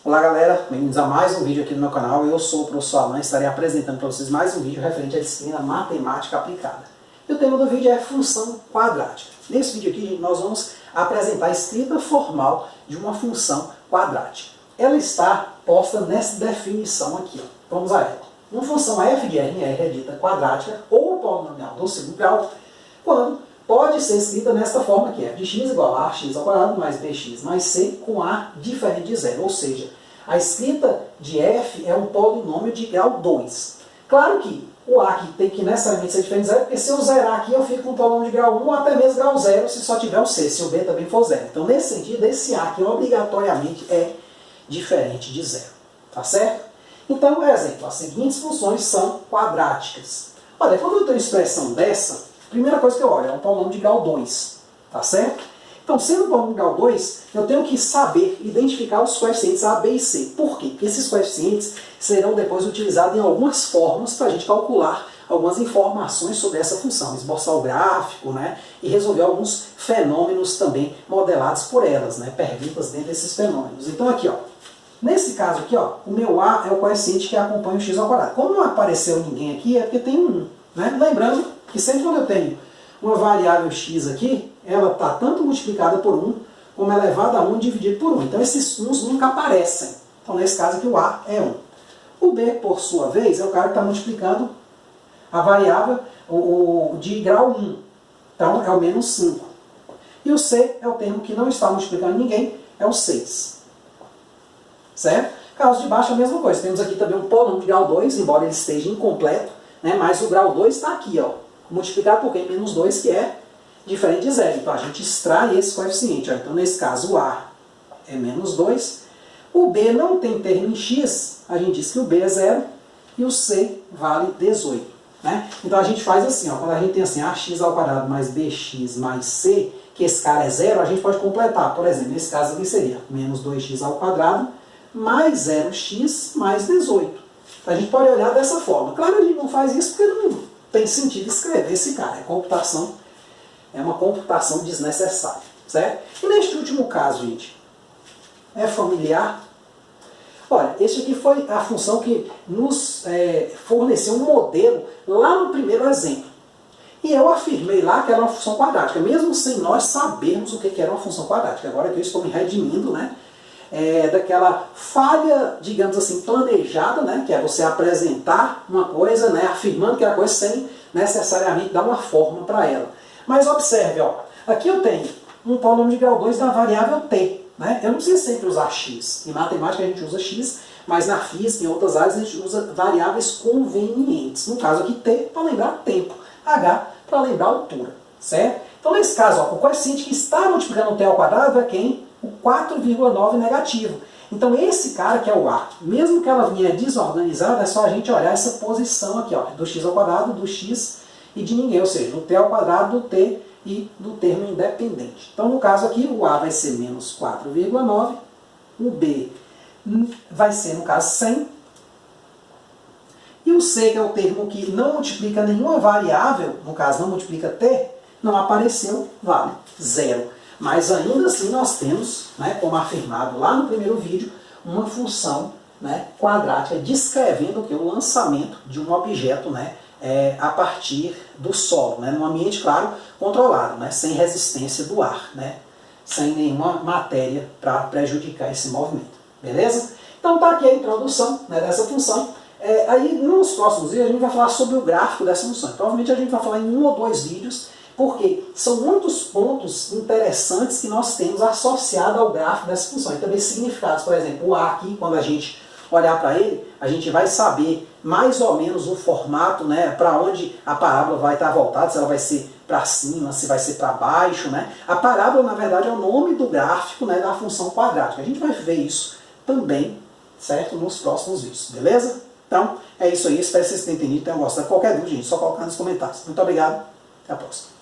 Olá galera, bem-vindos a mais um vídeo aqui no meu canal. Eu sou o professor Alan e estarei apresentando para vocês mais um vídeo referente à disciplina Matemática Aplicada. E o tema do vídeo é função quadrática. Nesse vídeo aqui nós vamos apresentar a escrita formal de uma função quadrática. Ela está posta nessa definição aqui. Ó. Vamos a ela. Uma função f de r em r é dita quadrática ou polinomial do segundo grau quando pode ser escrita nesta forma aqui, f de x igual a x ao quadrado mais bx mais c com a diferente de zero, ou seja, a escrita de f é um polinômio de grau 2. Claro que o a aqui tem que necessariamente ser diferente de zero, porque se eu zerar aqui eu fico com um polinômio de grau 1 ou até mesmo grau 0 se só tiver o c, se o b também for zero. Então nesse sentido, esse a aqui obrigatoriamente é diferente de zero, tá certo? Então, por exemplo, as seguintes funções são quadráticas. Olha, quando eu tenho uma expressão dessa, a primeira coisa que eu olho é um polinômio de grau 2, tá certo? Então, sendo um polinômio de grau 2, eu tenho que saber identificar os coeficientes A, B e C. Por quê? Porque esses coeficientes serão depois utilizados em algumas formas para a gente calcular algumas informações sobre essa função, esboçar o gráfico, né? E resolver alguns fenômenos também modelados por elas, né? Perguntas dentro desses fenômenos. Então aqui, ó, nesse caso aqui, ó, o meu A é o coeficiente que acompanha o x ao quadrado. Como não apareceu ninguém aqui, é porque tem um 1, né? Lembrando que sempre quando eu tenho uma variável x aqui, ela está tanto multiplicada por 1, como elevada a 1 dividido por 1. Então esses 1's nunca aparecem. Então nesse caso aqui o A é 1. O B, por sua vez, é o cara que está multiplicando a variável de grau 1. Então é o menos 5. E o C é o termo que não está multiplicando ninguém, é o 6. Certo? Caso de baixo é a mesma coisa. Temos aqui também um polinômio de grau 2, embora ele esteja incompleto, né? Mas o grau 2 está aqui, ó, multiplicado por quem? Menos 2, que é diferente de zero. Então a gente extrai esse coeficiente. Ó. Então nesse caso o A é menos 2. O B não tem termo em x, a gente diz que o B é 0 e o C vale 18. Né? Então a gente faz assim, ó, quando a gente tem assim ax ao quadrado mais bx mais c, que esse cara é 0, a gente pode completar. Por exemplo, nesse caso aqui seria menos 2x ao quadrado mais 0x mais 18. Então a gente pode olhar dessa forma. Claro que a gente não faz isso porque não tem sentido escrever esse cara. É uma computação desnecessária. Certo? E neste último caso, gente, é familiar? Olha, esse aqui foi a função que nos forneceu um modelo lá no primeiro exemplo. E eu afirmei lá que era uma função quadrática, mesmo sem nós sabermos o que era uma função quadrática. Agora que eu estou me redimindo, né, daquela falha, digamos assim, planejada, né, que é você apresentar uma coisa, né, afirmando que é a coisa sem necessariamente dar uma forma para ela. Mas observe, ó, aqui eu tenho um polinômio de grau 2 da variável t. Né? Eu não preciso sempre usar x. Em matemática a gente usa x, mas na física, em outras áreas, a gente usa variáveis convenientes. No caso aqui, t para lembrar tempo, h para lembrar altura. Certo? Então, nesse caso, ó, o coeficiente que está multiplicando o t ao quadrado é quem? O 4,9 negativo. Então, esse cara que é o a, mesmo que ela vinha desorganizada, é só a gente olhar essa posição aqui, ó, do x ao quadrado, do x e de ninguém, ou seja, do t ao quadrado, do t e do termo independente. Então, no caso aqui, o A vai ser menos 4,9, o B vai ser, no caso, 100, e o C, que é o termo que não multiplica nenhuma variável, no caso, não multiplica t, não apareceu, vale 0. Mas ainda assim nós temos, né, como afirmado lá no primeiro vídeo, uma função, né, quadrática descrevendo o que? O lançamento de um objeto, né, a partir do solo, né, num ambiente, claro, controlado, né, sem resistência do ar, né, sem nenhuma matéria para prejudicar esse movimento. Beleza? Então tá aqui a introdução, né, dessa função. Aí nos próximos vídeos a gente vai falar sobre o gráfico dessa função. Provavelmente a gente vai falar em 1 ou 2 vídeos, porque são muitos pontos interessantes que nós temos associado ao gráfico dessa função. E também significados, por exemplo, o A aqui, quando a gente olhar para ele, a gente vai saber mais ou menos o formato, né, para onde a parábola vai estar voltada, se ela vai ser para cima, se vai ser para baixo. Né? A parábola, na verdade, é o nome do gráfico, né, da função quadrática. A gente vai ver isso também, certo, nos próximos vídeos, beleza? Então, é isso aí. Espero que vocês tenham entendido, tenham gostado. Qualquer dúvida, gente, só colocar nos comentários. Muito obrigado. Até a próxima.